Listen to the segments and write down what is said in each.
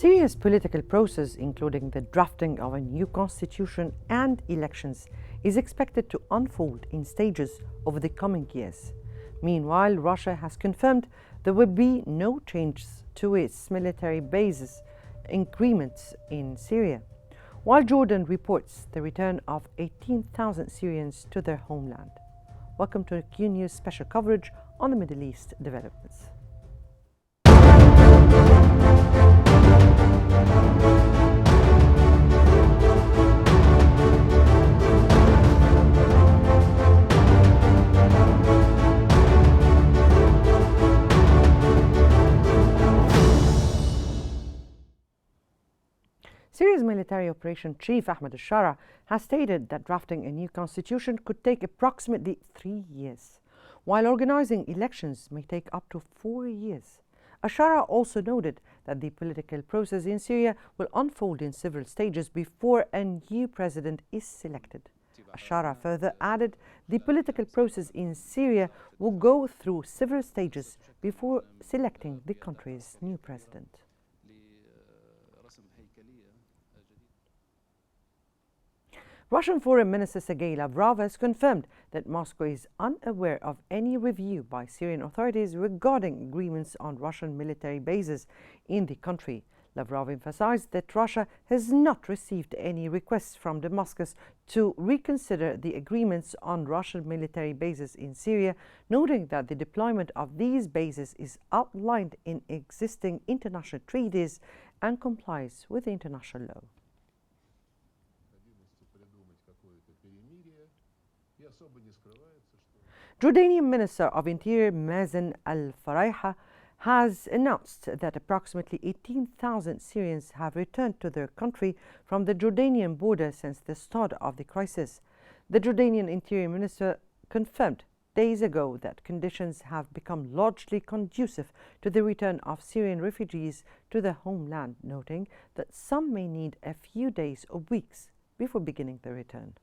Syria's political process, including the drafting of a new constitution and elections, is expected to unfold in stages over the coming years. Meanwhile, Russia has confirmed there will be no changes to its military bases agreements in Syria, while Jordan reports the return of 18,000 Syrians to their homeland. Welcome to Qnews special coverage on the Middle East developments. Syria's military operation chief Ahmed al-Shara has stated that drafting a new constitution could take approximately 3 years, while organizing elections may take up to 4 years. Al-Shara also noted that the political process in Syria will unfold in several stages before a new president is selected. Al-Shara further added the political process in Syria will go through several stages before selecting the country's new president. Russian Foreign Minister Sergei Lavrov has confirmed that Moscow is unaware of any review by Syrian authorities regarding agreements on Russian military bases in the country. Lavrov emphasized that Russia has not received any requests from Damascus to reconsider the agreements on Russian military bases in Syria, noting that the deployment of these bases is outlined in existing international treaties and complies with international law. Jordanian Minister of Interior Mazen al-Faraiha has announced that approximately 18,000 Syrians have returned to their country from the Jordanian border since the start of the crisis. The Jordanian Interior Minister confirmed days ago that conditions have become largely conducive to the return of Syrian refugees to their homeland, noting that some may need a few days or weeks before beginning the return.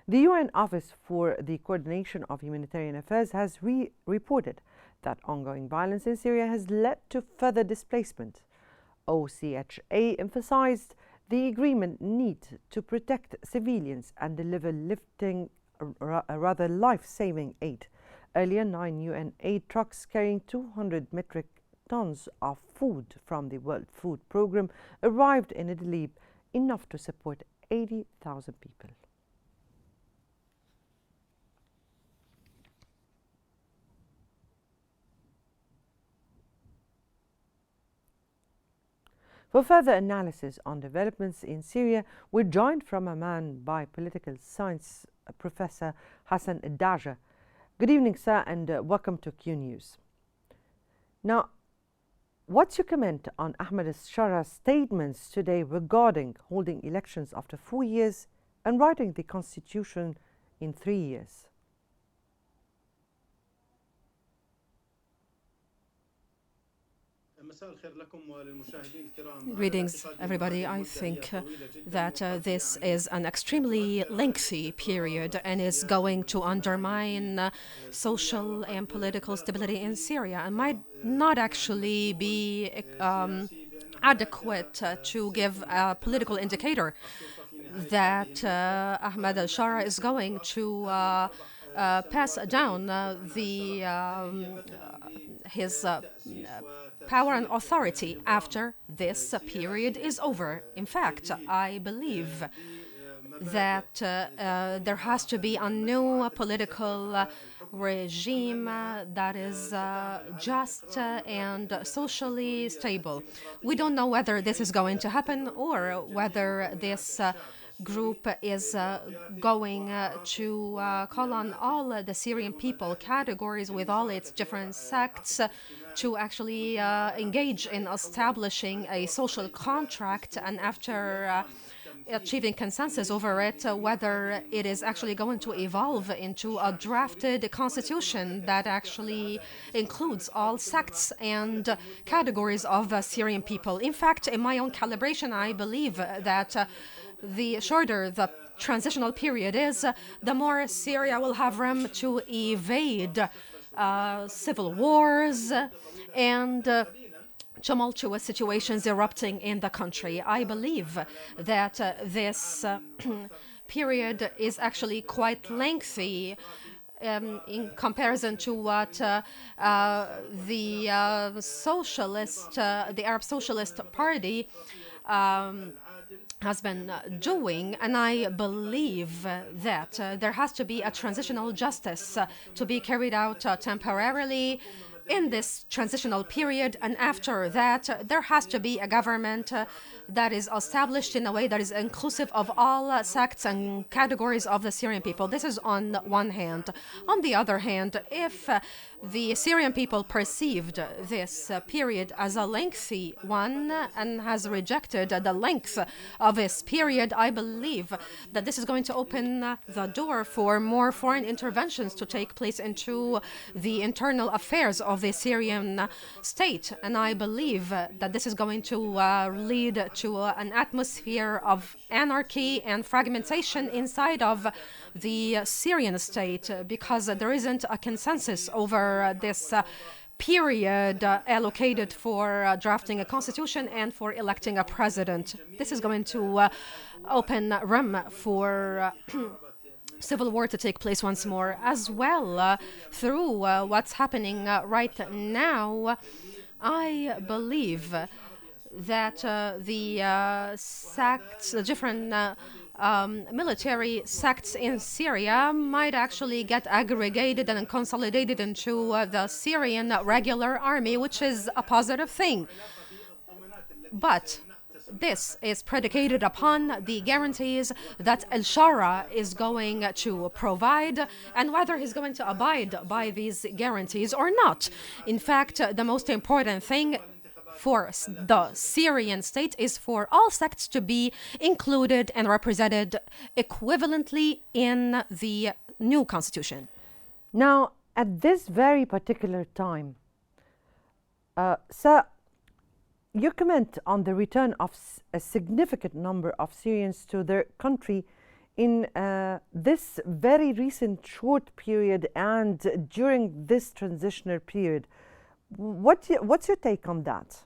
The UN Office for the Coordination of Humanitarian Affairs has reported that ongoing violence in Syria has led to further displacement. OCHA emphasized the agreement need to protect civilians and deliver life-saving aid. Earlier, 9 UN aid trucks carrying 200 metric tons of food from the World Food Programme arrived in Idlib, enough to support 80,000 people. For further analysis on developments in Syria, we're joined from Amman by political science professor Hassan Daja. Good evening, sir, and welcome to Qnews. Now, what's your comment on Ahmed al-Shara's statements today regarding holding elections after 4 years and writing the constitution in 3 years? Greetings, everybody. I think that this is an extremely lengthy period and is going to undermine social and political stability in Syria and might not actually be adequate to give a political indicator that Ahmed al-Shara is going to pass down his power and authority after this period is over. In fact, I believe that there has to be a new political regime that is just and socially stable. We don't know whether this is going to happen or whether this group is going to call on all the Syrian people categories with all its different sects to actually engage in establishing a social contract, and after achieving consensus over it, whether it is actually going to evolve into a drafted constitution that actually includes all sects and categories of Syrian people. In fact, in my own calibration, I believe that the shorter the transitional period is, the more Syria will have room to evade civil wars and tumultuous situations erupting in the country. I believe that this period is actually quite lengthy in comparison to what the Arab Socialist Party has been doing, and I believe that there has to be a transitional justice to be carried out temporarily in this transitional period, and after that there has to be a government that is established in a way that is inclusive of all sects and categories of the Syrian people. This is on one hand. On the other hand, if the Syrian people perceived this period as a lengthy one and has rejected the length of this period, I believe that this is going to open the door for more foreign interventions to take place into the internal affairs of the Syrian state. And I believe that this is going to lead to an atmosphere of anarchy and fragmentation inside of the Syrian state, because there isn't a consensus over this period allocated for drafting a constitution and for electing a president. This is going to open room for civil war to take place once more. As well, through what's happening right now, I believe that the sects, the different military sects in Syria might actually get aggregated and consolidated into the Syrian regular army, which is a positive thing. But this is predicated upon the guarantees that al-Shara is going to provide, and whether he's going to abide by these guarantees or not. In fact, the most important thing for the Syrian state is for all sects to be included and represented equivalently in the new constitution. Now, at this very particular time, sir, you comment on the return of a significant number of Syrians to their country in this very recent short period and during this transitional period. What's your take on that?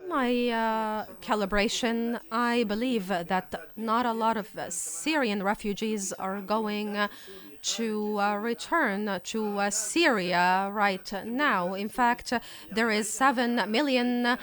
My calibration, I believe that not a lot of Syrian refugees are going to return to Syria right now. In fact, there is 7 million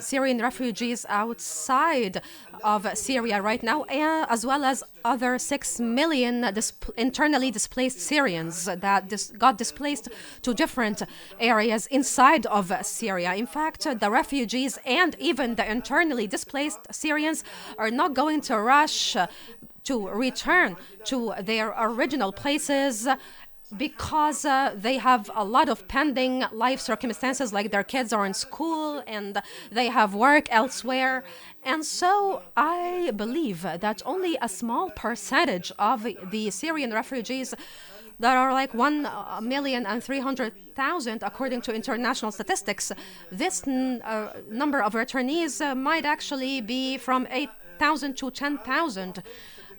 Syrian refugees outside of Syria right now, as well as other 6 million internally displaced Syrians that got displaced to different areas inside of Syria. In fact, the refugees and even the internally displaced Syrians are not going to rush to return to their original places because they have a lot of pending life circumstances, like their kids are in school and they have work elsewhere. And so I believe that only a small percentage of the Syrian refugees, that are like 1,300,000 according to international statistics, this number of returnees might actually be from 8,000 to 10,000.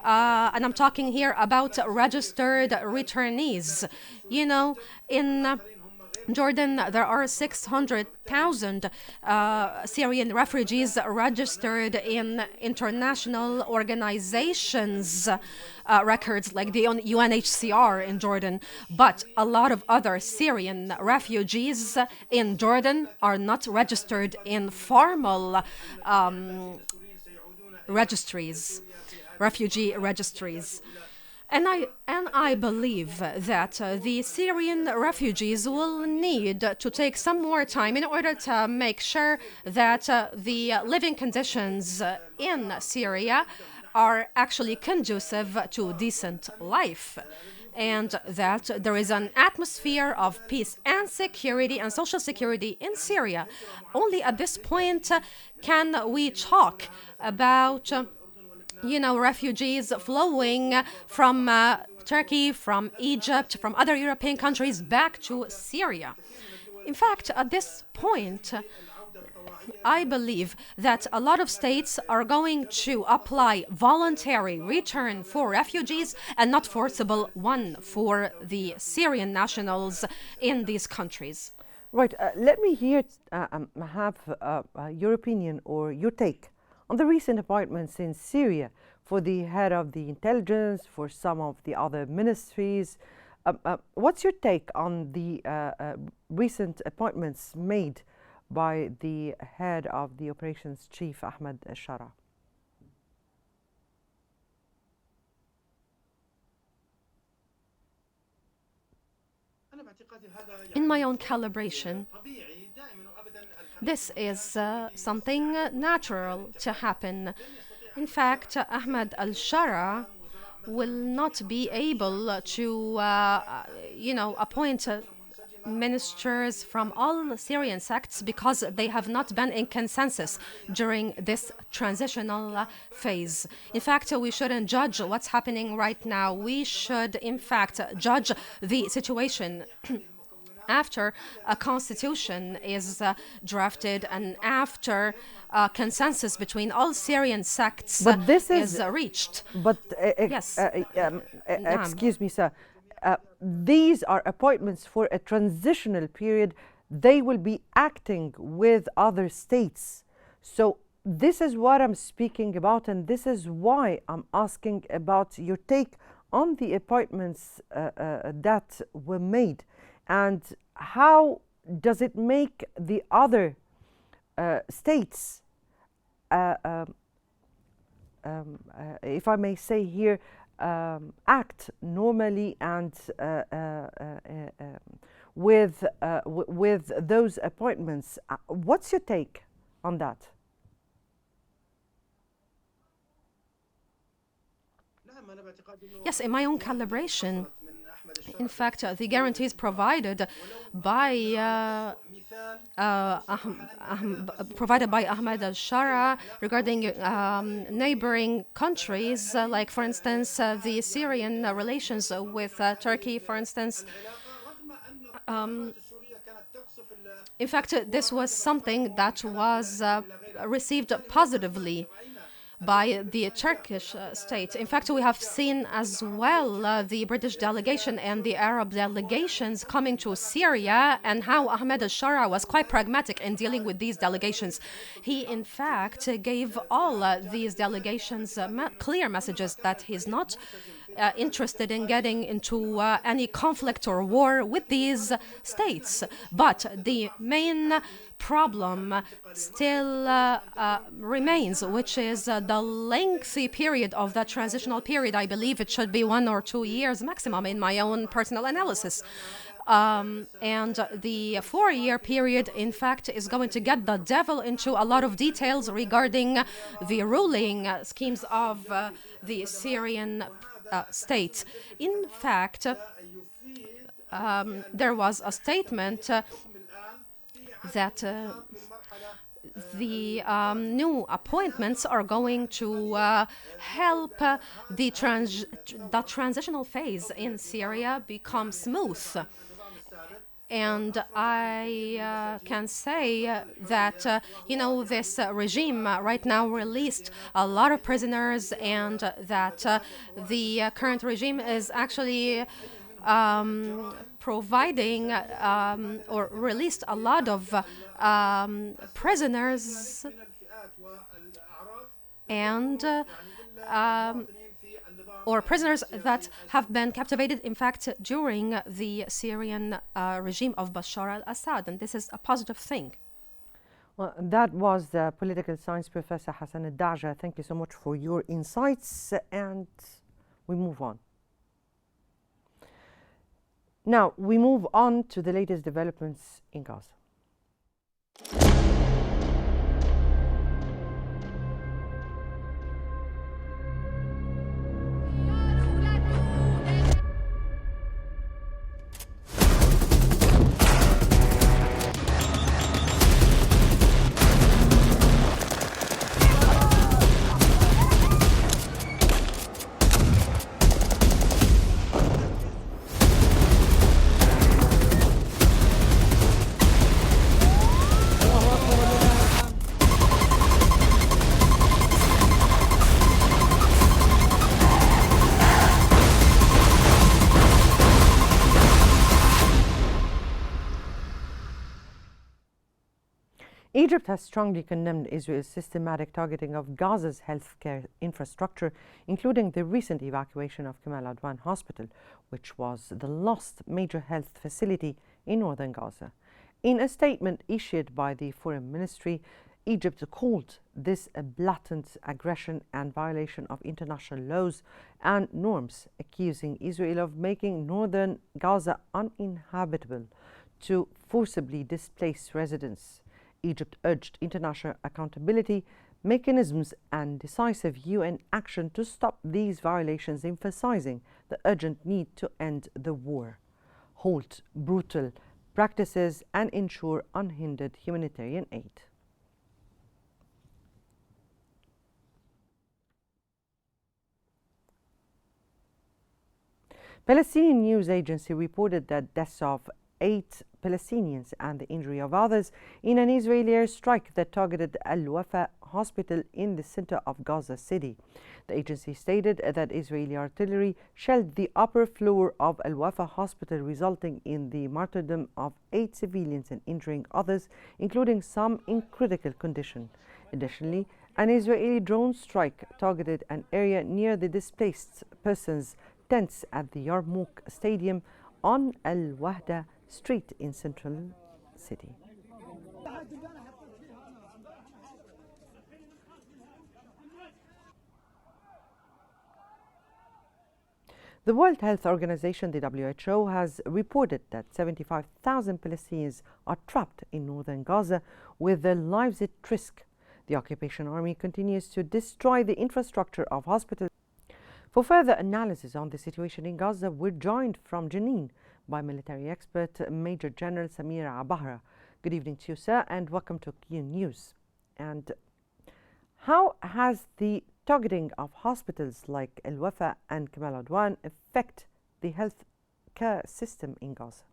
And I'm talking here about registered returnees. You know, in Jordan, there are 600,000 Syrian refugees registered in international organizations' records, like the UNHCR in Jordan. But a lot of other Syrian refugees in Jordan are not registered in formal registries, refugee registries. And I believe that the Syrian refugees will need to take some more time in order to make sure that the living conditions in Syria are actually conducive to decent life, and that there is an atmosphere of peace and security and social security in Syria. Only at this point can we talk about refugees flowing from Turkey, from Egypt, from other European countries back to Syria. In fact, at this point, I believe that a lot of states are going to apply voluntary return for refugees and not forcible one for the Syrian nationals in these countries. Right. Let me have your opinion or your take on the recent appointments in Syria for the head of the intelligence, for some of the other ministries. What's your take on the recent appointments made by the head of the operations chief, Ahmed al-Shara? In my own calibration, this is something natural to happen. In fact, Ahmed al-Shara will not be able to, appoint ministers from all Syrian sects because they have not been in consensus during this transitional phase. In fact, we shouldn't judge what's happening right now. We should, in fact, judge the situation after a constitution is drafted and after consensus between all Syrian sects is reached. But yes. Excuse me, sir. These are appointments for a transitional period. They will be acting with other states. So this is what I'm speaking about, and this is why I'm asking about your take on the appointments that were made. And how does it make the other states, if I may say here, act normally and with those appointments? What's your take on that? Yes, in my own calibration, in fact, the guarantees provided by Ahmed al-Shara regarding neighboring countries, like, for instance, the Syrian relations with Turkey, for instance. In fact, this was something that was received positively by the Turkish state. In fact, we have seen as well the British delegation and the Arab delegations coming to Syria, and how Ahmed al-Shara was quite pragmatic in dealing with these delegations. He, in fact, gave all these delegations clear messages that he's not interested in getting into any conflict or war with these states. But the main problem still remains, which is the lengthy period of that transitional period. I believe it should be 1 or 2 years maximum in my own personal analysis. And the 4-year period, in fact, is going to get the devil into a lot of details regarding the ruling schemes of the Syrian state. In fact, there was a statement that the new appointments are going to help the transitional phase in Syria become smooth. And I can say that, this regime right now released a lot of prisoners, and that the current regime is actually providing or released a lot of prisoners and or prisoners that have been captivated, in fact, during the Syrian regime of Bashar al-Assad, and this is a positive thing. Well, that was the political science professor Hassan al-Daja. Thank you so much for your insights, and we move on. Now, we move on to the latest developments in Gaza. Egypt has strongly condemned Israel's systematic targeting of Gaza's healthcare infrastructure, including the recent evacuation of Kamal Adwan Hospital, which was the last major health facility in northern Gaza. In a statement issued by the Foreign Ministry, Egypt called this a blatant aggression and violation of international laws and norms, accusing Israel of making northern Gaza uninhabitable to forcibly displace residents. Egypt urged international accountability mechanisms and decisive UN action to stop these violations, emphasizing the urgent need to end the war, halt brutal practices, and ensure unhindered humanitarian aid. Palestinian news agency reported that deaths of 8 Palestinians and the injury of others in an Israeli airstrike that targeted Al-Wafa hospital in the center of Gaza City. The agency stated that Israeli artillery shelled the upper floor of Al-Wafa hospital, resulting in the martyrdom of 8 civilians and injuring others, including some in critical condition. Additionally, an Israeli drone strike targeted an area near the displaced persons' tents at the Yarmouk Stadium on Al-Wahda Street in central city. The World Health Organization, the WHO, has reported that 75,000 Palestinians are trapped in northern Gaza with their lives at risk. The occupation army continues to destroy the infrastructure of hospitals. For further analysis on the situation in Gaza, we're joined from Jenin by military expert Major General Samir Abahra. Good evening to you, sir, and welcome to Qnews. And how has the targeting of hospitals like Al-Wafa and Kamal Adwan affect the health care system in Gaza?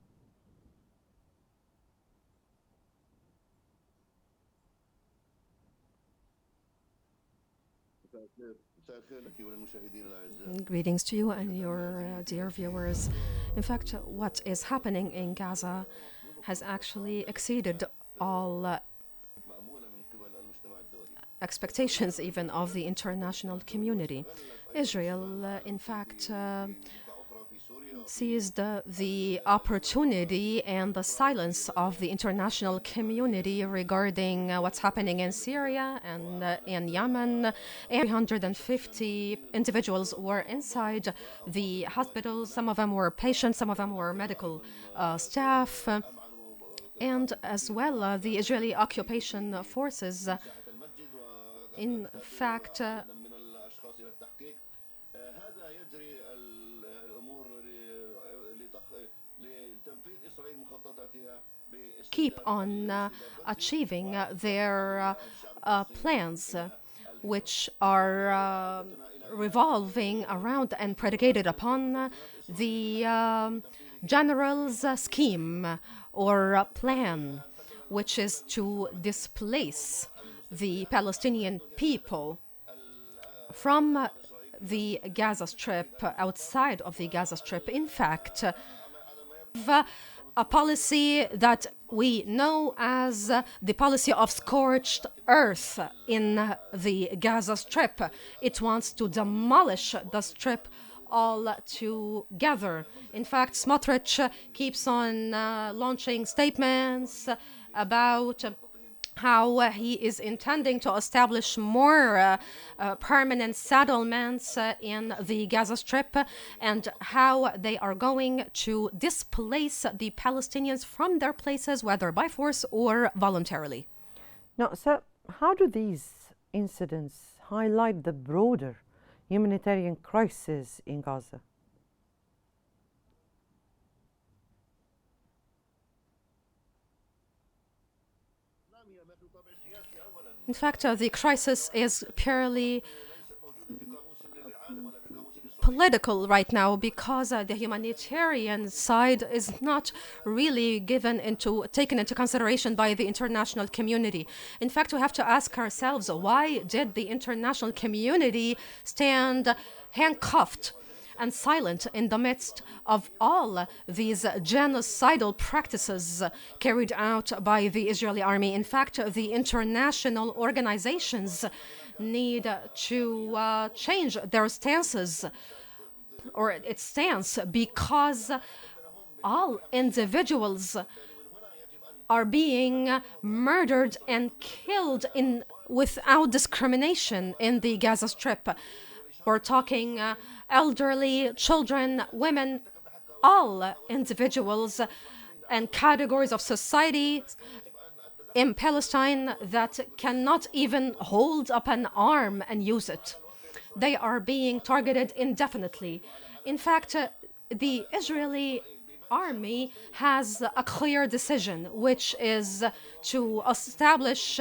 Greetings to you and your dear viewers. In fact, what is happening in Gaza has actually exceeded all expectations even of the international community. Israel, in fact, seized the opportunity and the silence of the international community regarding what's happening in Syria and in Yemen. 350 individuals were inside the hospitals. Some of them were patients, some of them were medical staff, and as well the Israeli occupation forces. In fact, keep on achieving their plans, which are revolving around and predicated upon the general's scheme or plan, which is to displace the Palestinian people from the Gaza Strip, outside of the Gaza Strip. In fact, a policy that we know as the policy of scorched earth in the Gaza Strip. It wants to demolish the strip altogether. In fact, Smotrich keeps on launching statements about how he is intending to establish more permanent settlements in the Gaza Strip, and how they are going to displace the Palestinians from their places, whether by force or voluntarily. Now, sir, how do these incidents highlight the broader humanitarian crisis in Gaza? In fact, the crisis is purely political right now, because the humanitarian side is not really taken into consideration by the international community. In fact, we have to ask ourselves, why did the international community stand handcuffed and silent in the midst of all these genocidal practices carried out by the Israeli army. In fact, the international organizations need to change their stances or its stance, because all individuals are being murdered and killed without discrimination in the Gaza Strip. We're talking elderly, children, women, all individuals and categories of society in Palestine that cannot even hold up an arm and use it. They are being targeted indefinitely. In fact, the Israeli army has a clear decision, which is to establish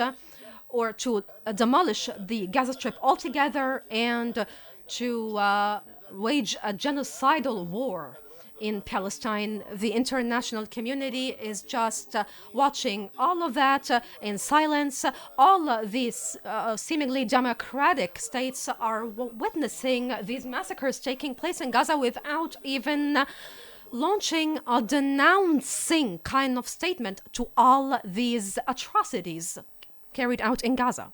or to demolish the Gaza Strip altogether and to wage a genocidal war in Palestine. The international community is just watching all of that in silence. All these seemingly democratic states are witnessing these massacres taking place in Gaza without even launching a denouncing kind of statement to all these atrocities carried out in Gaza.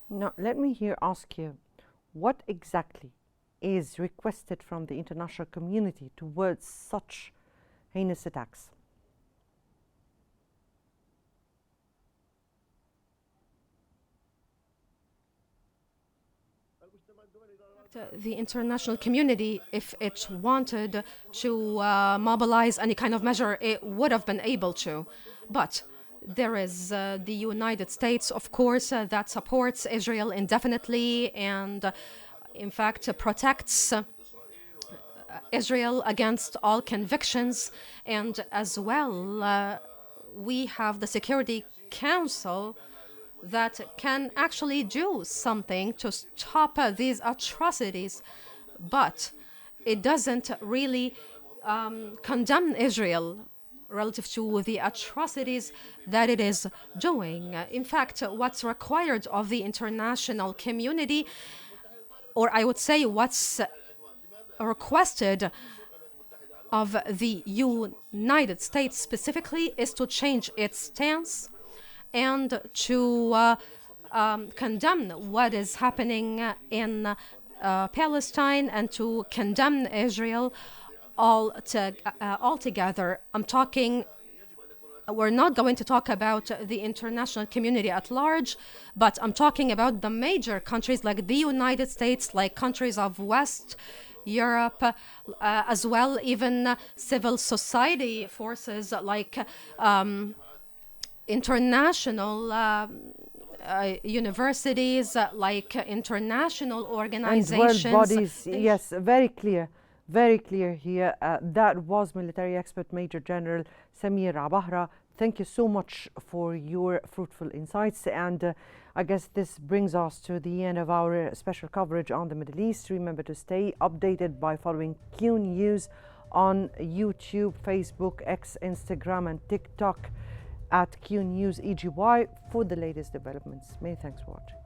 Now, let me here ask you, what exactly is requested from the international community towards such heinous attacks? The international community, if it wanted to mobilize any kind of measure, it would have been able to. But there is the United States, of course, that supports Israel indefinitely and, in fact, protects Israel against all convictions. And as well, we have the Security Council that can actually do something to stop these atrocities, but it doesn't really condemn Israel relative to the atrocities that it is doing. In fact, what's required of the international community, or I would say what's requested of the United States specifically, is to change its stance and to condemn what is happening in Palestine and to condemn Israel altogether. We're not going to talk about the international community at large, but I'm talking about the major countries like the United States, like countries of West Europe, as well, even civil society forces like international universities, like international organizations. And world bodies, yes, very clear here. That was military expert Major General Samir Abahra. Thank you so much for your fruitful insights. And I guess this brings us to the end of our special coverage on the Middle East. Remember to stay updated by following Qnews on YouTube, Facebook, X, Instagram, and TikTok at Qnews EGY for the latest developments. Many thanks for watching.